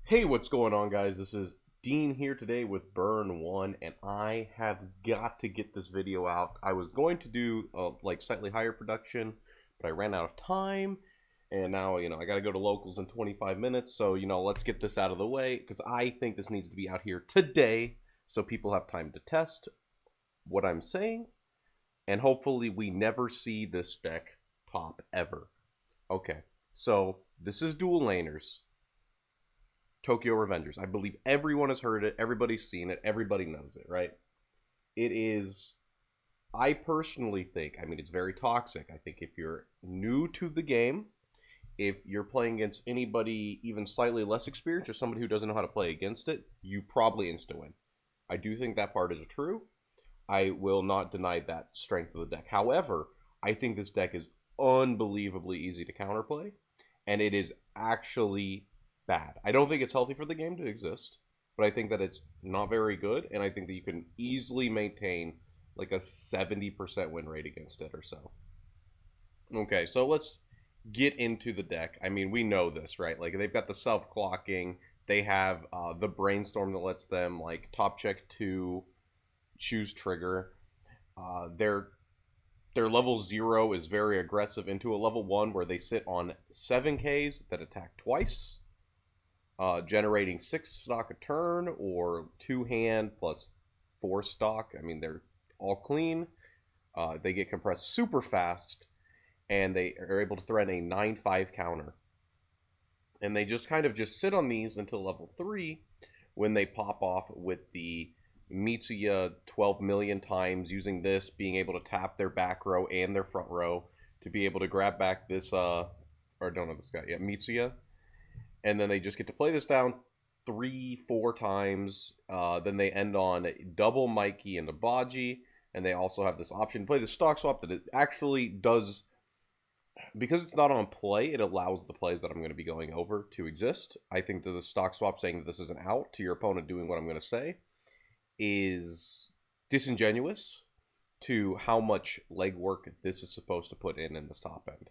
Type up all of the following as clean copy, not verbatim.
Hey, what's going on, guys? This is Dean here today with Burn 1, and I have got to get this video out. I was going to do a slightly higher production, but I ran out of time, and now, I got to go to locals in 25 minutes, so, let's get this out of the way, because I think this needs to be out here today, so people have time to test what I'm saying, and hopefully we never see this deck top ever. Okay, so this is Dual Laners. Tokyo Revengers. I believe everyone has heard it. Everybody's seen it. Everybody knows it, right? It is, I personally think, it's very toxic. I think if you're new to the game, if you're playing against anybody even slightly less experienced or somebody who doesn't know how to play against it, you probably insta-win. I do think that part is true. I will not deny that strength of the deck. However, I think this deck is unbelievably easy to counterplay, and it is actually bad. I don't think it's healthy for the game to exist, but I think that it's not very good, and I think that you can easily maintain like a 70% win rate against it or so. Okay, so let's get into the deck. We know this, right? Like, they've got the self-clocking, they have the brainstorm that lets them like top check to choose trigger. Their level 0 is very aggressive into a level 1 where they sit on 7Ks that attack twice, generating 6 stock a turn or 2 hand plus 4 stock. They're all clean. They get compressed super fast, and they are able to threaten a 9/5 counter. And they just kind of just sit on these until level 3 when they pop off with the Mitsuya 12 million times, using this, being able to tap their back row and their front row to be able to grab back this, or don't know this guy, yeah, Mitsuya. And then they just get to play this down 3-4 times. Then they end on double Machi and a Baji, and they also have this option to play the stock swap that it actually does, because it's not on play, it allows the plays that I'm going to be going over to exist. I think that the stock swap saying that this is an out to your opponent doing what I'm going to say is disingenuous to how much legwork this is supposed to put in this top end.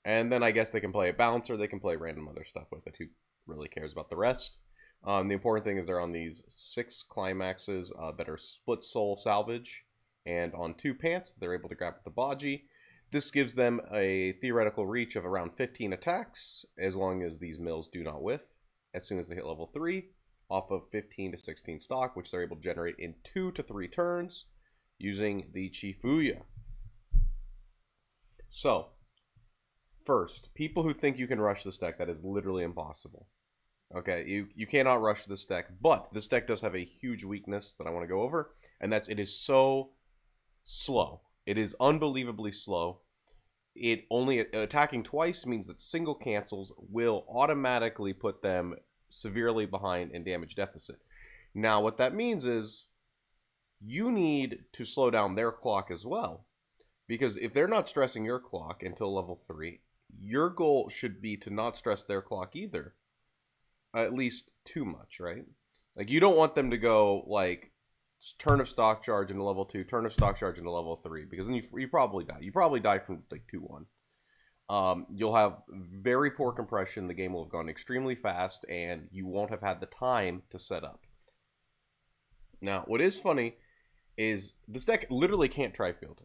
And then I guess they can play a bouncer, they can play random other stuff with it. Who really cares about the rest? The important thing is they're on these 6 climaxes that are split soul salvage, and on 2 pants they're able to grab the Baji. This gives them a theoretical reach of around 15 attacks, as long as these mills do not whiff, as soon as they hit level 3, off of 15 to 16 stock, which they're able to generate in 2 to 3 turns, using the Chifuya. So, first, people who think you can rush this deck, that is literally impossible. Okay, you cannot rush this deck, but this deck does have a huge weakness that I want to go over, and that's it is so slow. It is unbelievably slow. It only attacking twice means that single cancels will automatically put them severely behind in damage deficit. Now, what that means is you need to slow down their clock as well, because if they're not stressing your clock until level 3, your goal should be to not stress their clock either, at least too much, right? Like, you don't want them to go like turn of stock charge into level 2, turn of stock charge into level 3, because then you probably die. You probably die from like 2-1. You'll have very poor compression, the game will have gone extremely fast, and you won't have had the time to set up. Now, what is funny is this deck literally can't tri-field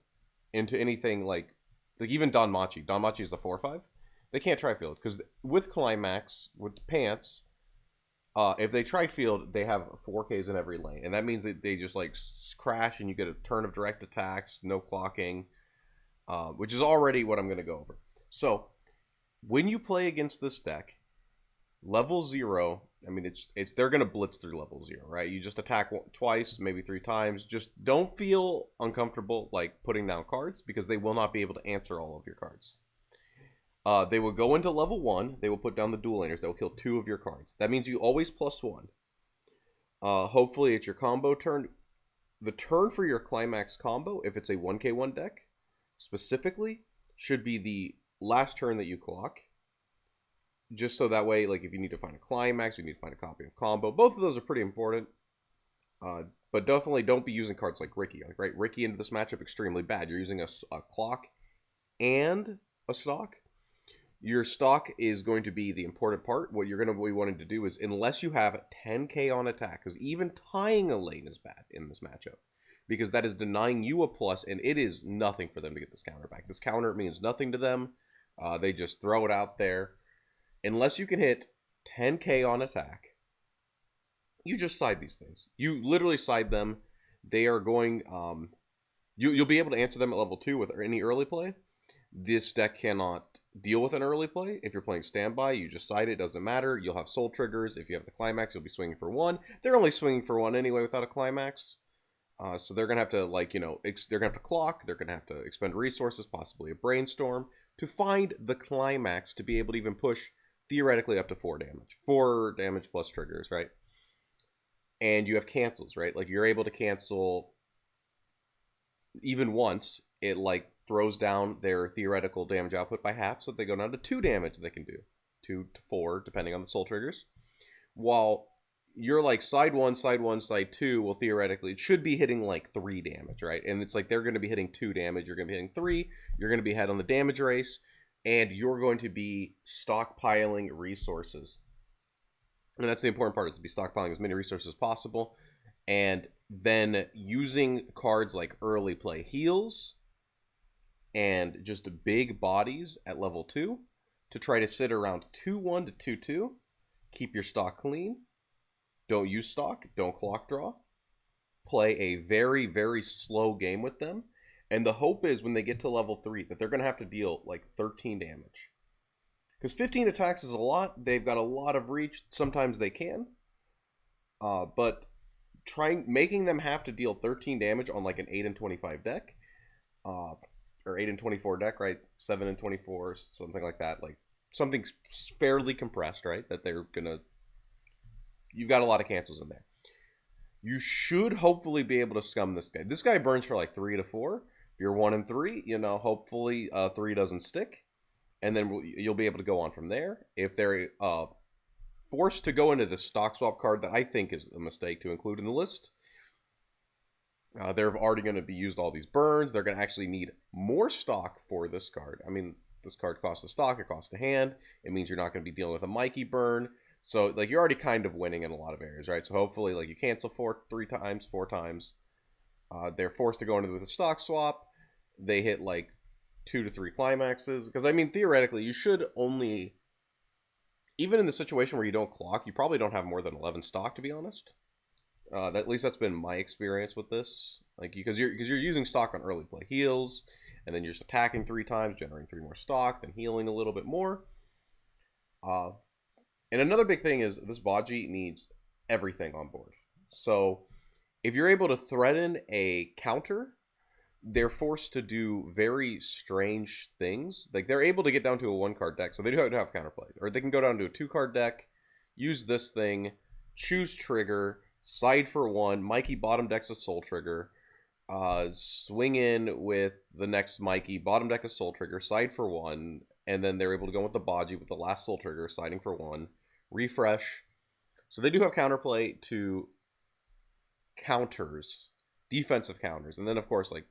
into anything like even Don Machi. Don Machi is a 4/5. They can't tri-field, because with Climax, with Pants, if they tri-field, they have 4Ks in every lane, and that means that they just like crash, and you get a turn of direct attacks, no clocking, which is already what I'm going to go over. So, when you play against this deck, level 0, it's they're going to blitz through level 0, right? You just attack twice, maybe 3 times. Just don't feel uncomfortable like putting down cards, because they will not be able to answer all of your cards. They will go into level 1, they will put down the dual laners, they will kill 2 of your cards. That means you always +1. Hopefully it's your combo turn. The turn for your climax combo, if it's a 1k1 deck, specifically, should be the last turn that you clock. Just so that way, like, if you need to find a climax, you need to find a copy of combo. Both of those are pretty important. But definitely don't be using cards like Ricky. Like, right, Ricky into this matchup, extremely bad. You're using a clock and a stock. Your stock is going to be the important part. What you're going to be wanting to do is, unless you have 10k on attack, because even tying a lane is bad in this matchup, because that is denying you a plus, and it is nothing for them to get this counter back. This counter means nothing to them. They just throw it out there. Unless you can hit 10k on attack, you just side these things. You literally side them. They are going... you'll be able to answer them at level 2 with any early play. This deck cannot deal with an early play. If you're playing standby, you just side it. Doesn't matter. You'll have soul triggers. If you have the climax, you'll be swinging for 1. They're only swinging for 1 anyway without a climax. So they're going to have to, like, you know, they're going to have to clock. They're going to have to expend resources, possibly a brainstorm, to find the climax to be able to even push, theoretically, up to 4 damage. 4 damage plus triggers, right? And you have cancels, right? Like, you're able to cancel even once. It, like, throws down their theoretical damage output by half, so they go down to 2 damage they can do. 2 to 4, depending on the soul triggers. While you're like side 1, side 2, well, theoretically, it should be hitting like 3 damage, right? And it's like they're going to be hitting 2 damage, you're going to be hitting 3, you're going to be ahead on the damage race, and you're going to be stockpiling resources. And that's the important part, is to be stockpiling as many resources as possible, and then using cards like early play heals and just big bodies at level 2 to try to sit around 2-1 to 2-2, keep your stock clean, don't use stock, don't clock draw, play a very, very slow game with them, and the hope is when they get to level 3 that they're going to have to deal like 13 damage. Because 15 attacks is a lot. They've got a lot of reach. Sometimes they can. But making them have to deal 13 damage on like an 8 and 25 deck, or 8 and 24 deck, right? 7 and 24, something like that. Like something fairly compressed, right? That they're gonna. You've got a lot of cancels in there. You should hopefully be able to scum this guy. This guy burns for like 3 to 4. If you're 1 and 3, you know, hopefully 3 doesn't stick. And then you'll be able to go on from there. If they're forced to go into the stock swap card that I think is a mistake to include in the list, they're already going to be used all these burns. They're going to actually need more stock for this card. I mean, this card costs a stock. It costs a hand. It means you're not going to be dealing with a Machi burn. So, like, you're already kind of winning in a lot of areas, right? So, hopefully, like, you cancel 4 times. They're forced to go into the stock swap. They hit, like, 2 to 3 climaxes. Because, I mean, theoretically, you should only... Even in the situation where you don't clock, you probably don't have more than 11 stock, to be honest. At least that's been my experience with this. Like, because you're using stock on early play heals, and then you're just attacking 3 times, generating 3 more stock, then healing a little bit more. And another big thing is this Baji needs everything on board. So if you're able to threaten a counter, they're forced to do very strange things. Like, they're able to get down to a 1-card deck, so they do have to have counterplay. Or they can go down to a 2-card deck, use this thing, choose trigger, side for 1, Machi bottom decks a soul trigger, swing in with the next Machi, bottom deck a soul trigger, side for 1, and then they're able to go with the Baji with the last soul trigger, siding for 1, refresh. So they do have counterplay to counters, defensive counters. And then, of course, like,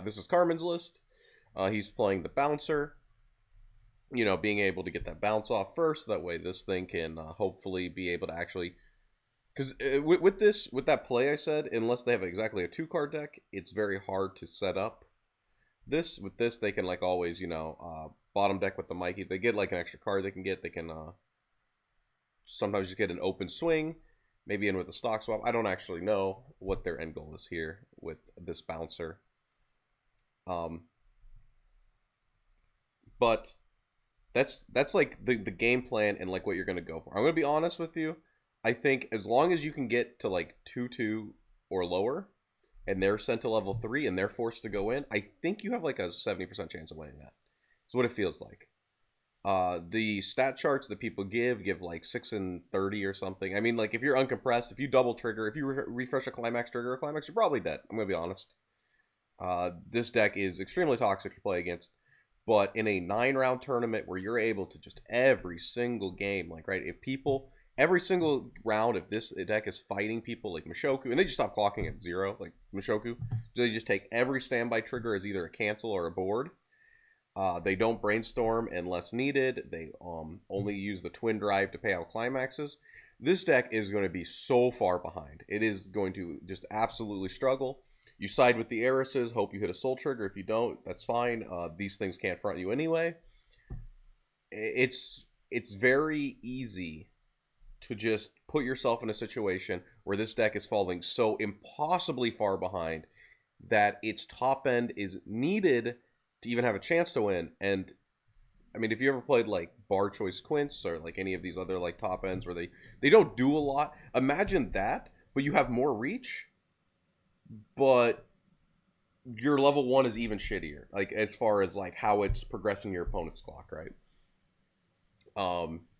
this is Carmen's list. He's playing the bouncer. You know, being able to get that bounce off first. That way this thing can hopefully be able to actually... Because with that play I said, unless they have exactly a 2-card deck, it's very hard to set up this. With this, they can, like, always, you know, bottom deck with the Machi. They get, like, an extra card they can get. They can sometimes just get an open swing. Maybe in with a stock swap. I don't actually know what their end goal is here with this bouncer. But that's like the game plan and like what you're going to go for. I'm going to be honest with you. I think as long as you can get to like 2-2 or lower and they're sent to level 3 and they're forced to go in, I think you have like a 70% chance of winning that. That's what it feels like. The stat charts that people give like 6 and 30 or something. I mean, like, if you're uncompressed, if you double trigger, if you refresh a climax trigger, you're probably dead. I'm gonna be honest. This deck is extremely toxic to play against, but in a 9-round tournament where you're able to just every single game, like, right, if people every single round, if this deck is fighting people like Mushoku, and they just stop clocking at 0, like Mushoku, so they just take every standby trigger as either a cancel or a board. They don't brainstorm unless needed. They only use the twin drive to pay out climaxes. This deck is going to be so far behind. It is going to just absolutely struggle. You side with the heiresses, hope you hit a soul trigger. If you don't, that's fine. These things can't front you anyway. It's very easy to just put yourself in a situation where this deck is falling so impossibly far behind that its top end is needed to even have a chance to win. And I mean, if you ever played like Bar Choice Quints or like any of these other like top ends where they don't do a lot, imagine that, but you have more reach, but your level 1 is even shittier, like as far as like how it's progressing your opponent's clock, right?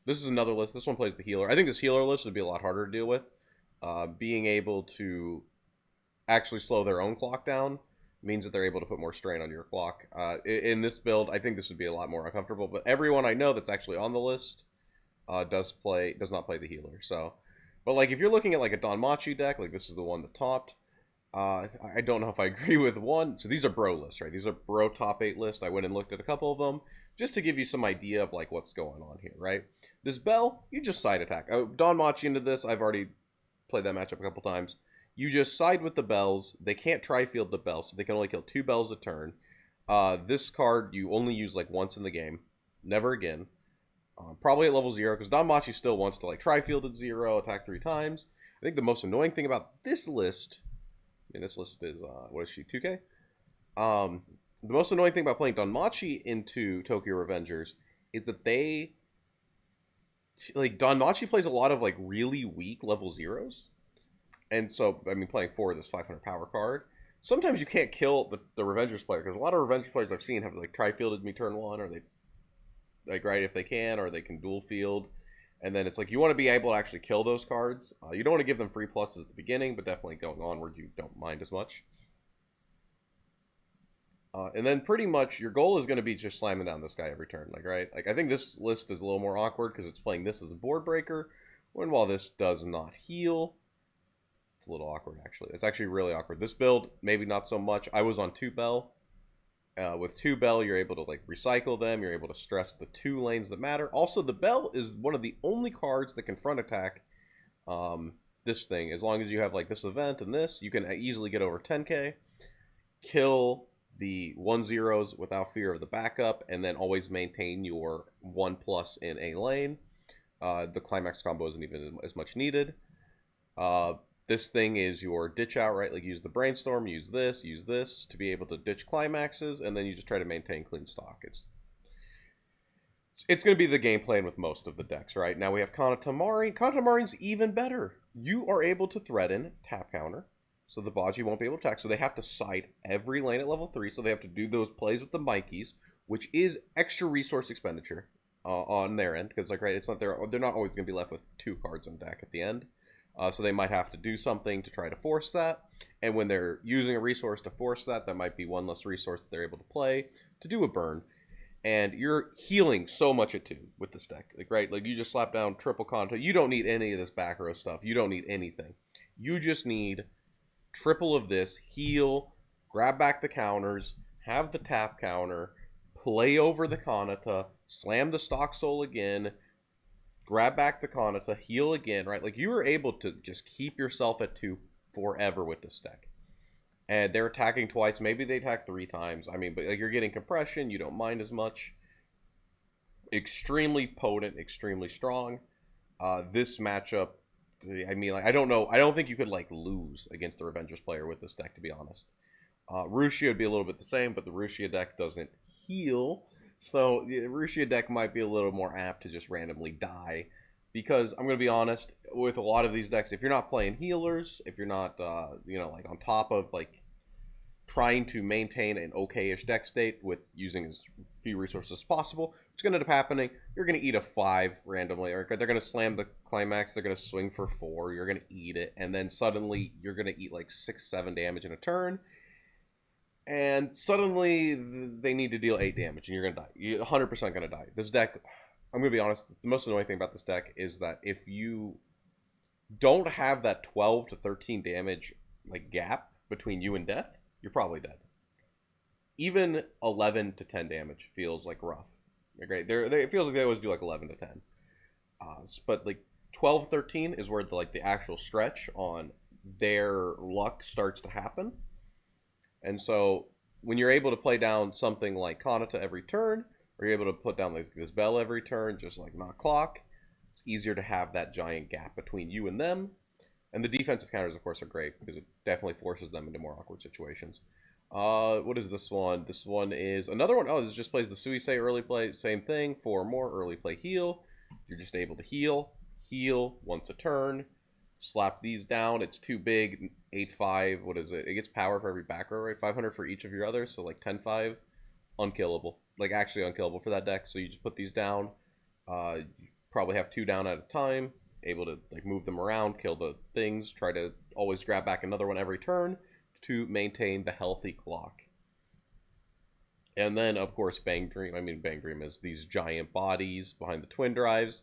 This is another list. This one plays the healer. I think this healer list would be a lot harder to deal with. Being able to actually slow their own clock down means that they're able to put more strain on your clock. In this build, I think this would be a lot more uncomfortable. But everyone I know that's actually on the list does not play the healer. So, but like if you're looking at like a Don Machi deck, like this is the one that topped. I don't know if I agree with one. So these are bro lists, right? These are bro top 8 lists. I went and looked at a couple of them just to give you some idea of like what's going on here, right? This Bell, you just side attack. Don Machi into this. I've already played that matchup a couple times. You just side with the bells. They can't tri-field the bells, so they can only kill 2 bells a turn. This card you only use like once in the game, never again. Probably at level 0, because Don Machi still wants to like tri-field at 0, attack 3 times. I think the most annoying thing about this list, and this list is, what is she, 2K? The most annoying thing about playing Don Machi into Tokyo Revengers is that like, Don Machi plays a lot of like really weak level 0s. And so, I mean, playing 4 this 500 power card, sometimes you can't kill the Revengers player, because a lot of Revengers players I've seen have like tri-fielded me turn 1, or they, like, right, if they can, or they can dual field. And then it's like, you want to be able to actually kill those cards. You don't want to give them free pluses at the beginning, but definitely going onward, you don't mind as much. And then pretty much your goal is going to be just slamming down this guy every turn, like, right? Like, I think this list is a little more awkward because it's playing this as a board breaker, when while this does not heal, it's a little awkward, actually. It's actually really awkward. This build, maybe not so much. I was on 2 Bell. With 2 Bell, you're able to like recycle them. You're able to stress the 2 lanes that matter. Also, the Bell is one of the only cards that can front attack this thing. As long as you have like this event and this, you can easily get over 10k, kill the 1-0s without fear of the backup, and then always maintain your 1+ in a lane. The climax combo isn't even as much needed. This thing is your ditch out, right? Like, use the brainstorm, use this to be able to ditch climaxes, and then you just try to maintain clean stock. It's going to be the game plan with most of the decks, right? Now we have Kana Tamari. Kana Tamari's even better. You are able to threaten tap counter, so the Baji won't be able to attack. So they have to side every lane at level 3, so they have to do those plays with the Mikey's, which is extra resource expenditure on their end, because, like, right, it's not they're not always going to be left with 2 cards in deck at the end. So they might have to do something to try to force that. And when they're using a resource to force that, that might be one less resource that they're able to play to do a burn. And you're healing so much at 2 with this deck. Like, right? Like, you just slap down triple conto. You don't need any of this back row stuff. You don't need anything. You just need triple of this, heal, grab back the counters, have the tap counter, play over the Kanata, slam the stock soul again, grab back the Kanata, heal again, right? Like, you were able to just keep yourself at 2 forever with this deck. And they're attacking twice. Maybe they attack 3 times. I mean, but like, you're getting compression. You don't mind as much. Extremely potent, extremely strong. This matchup, I mean, like, I don't know. I don't think you could, like, lose against the Revengers player with this deck, to be honest. Rushia would be a little bit the same, but the Rushia deck doesn't heal. So the Rushia deck might be a little more apt to just randomly die. Because I'm going to be honest, with a lot of these decks, if you're not playing healers, if you're not, you know, like, on top of, like, trying to maintain an okay-ish deck state with using as few resources as possible, what's going to end up happening, you're going to eat a 5 randomly, or they're going to slam the climax, they're going to swing for 4, you're going to eat it, and then suddenly you're going to eat, like, 6-7 damage in a turn, and suddenly they need to deal 8 damage, and you're going to die. You're 100% going to die. This deck, I'm going to be honest, the most annoying thing about this deck is that if you don't have that 12 to 13 damage, like, gap between you and death, you're probably dead. even 11 to 10 damage feels like rough. Great. It feels like they always do like 11 to 10. But like 12, 13 is where the actual stretch on their luck starts to happen. And so when you're able to play down something like Kanata every turn, or you're able to put down like this Bell every turn, just like not clock, it's easier to have that giant gap between you and them. And the defensive counters, of course, are great because it definitely forces them into more awkward situations. What is this one? This one is another one. Oh, this just plays the Suisei early play. Same thing. 4 more early play heal. You're just able to heal once a turn. Slap these down. It's too big. 8-5. What is it? It gets power for every back row, right? 500 for each of your others. So like 10-5. Unkillable. Like actually unkillable for that deck. So you just put these down. You probably have 2 down at a time. Able to like move them around, kill the things. Try to always grab back another one every turn to maintain the healthy clock. And then, of course, Bang Dream. I mean, Bang Dream is these giant bodies behind the twin drives.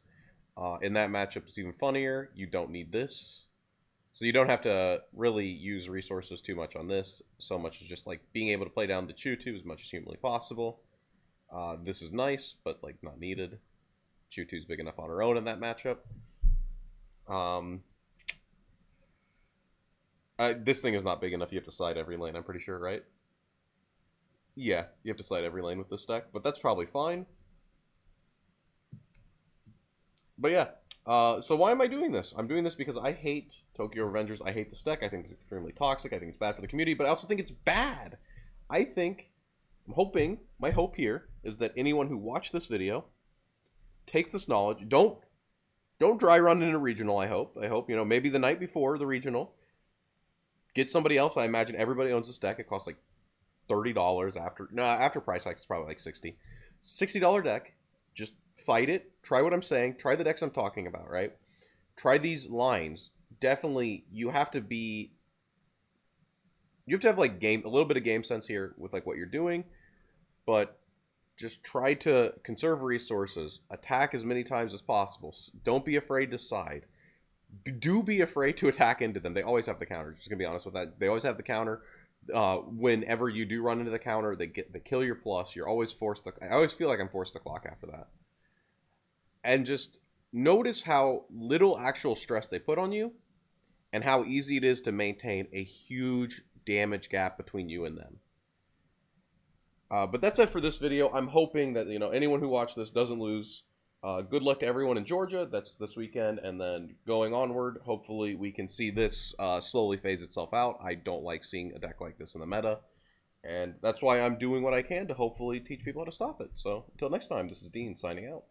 In that matchup, it's even funnier. You don't need this. So you don't have to really use resources too much on this. So much as just like being able to play down the Chutu as much as humanly possible. This is nice, but like not needed. Chutu's big enough on her own in that matchup. This thing is not big enough. You have to side every lane, I'm pretty sure, right? Yeah, you have to side every lane with this deck, but that's probably fine. But yeah, so why am I doing this? I'm doing this because I hate Tokyo Revengers. I hate this deck. I think it's extremely toxic. I think it's bad for the community, but I also think it's bad. I'm hoping, my hope here is that anyone who watched this video takes this knowledge. Don't dry run in a regional, I hope. Maybe the night before the regional. Get somebody else. I imagine everybody owns this deck. It costs like $30 after price hikes. It's probably like $60 deck. Just fight it. Try what I'm saying. Try the decks I'm talking about, right? Try these lines. Definitely, you have to have like a little bit of game sense here with like what you're doing, but just try to conserve resources. Attack as many times as possible. Don't be afraid to side. Do be afraid to attack into them. They always have the counter. Just gonna be honest with that. They always have the counter. Whenever you do run into the counter, they kill your plus. You're always forced to. I always feel like I'm forced to clock after that. And just notice how little actual stress they put on you, and how easy it is to maintain a huge damage gap between you and them. But that's it for this video. I'm hoping that anyone who watched this doesn't lose. Good luck to everyone in Georgia. That's this weekend, and then going onward, hopefully we can see this slowly phase itself out. I don't like seeing a deck like this in the meta, and that's why I'm doing what I can to hopefully teach people how to stop it. So until next time, this is Dean signing out.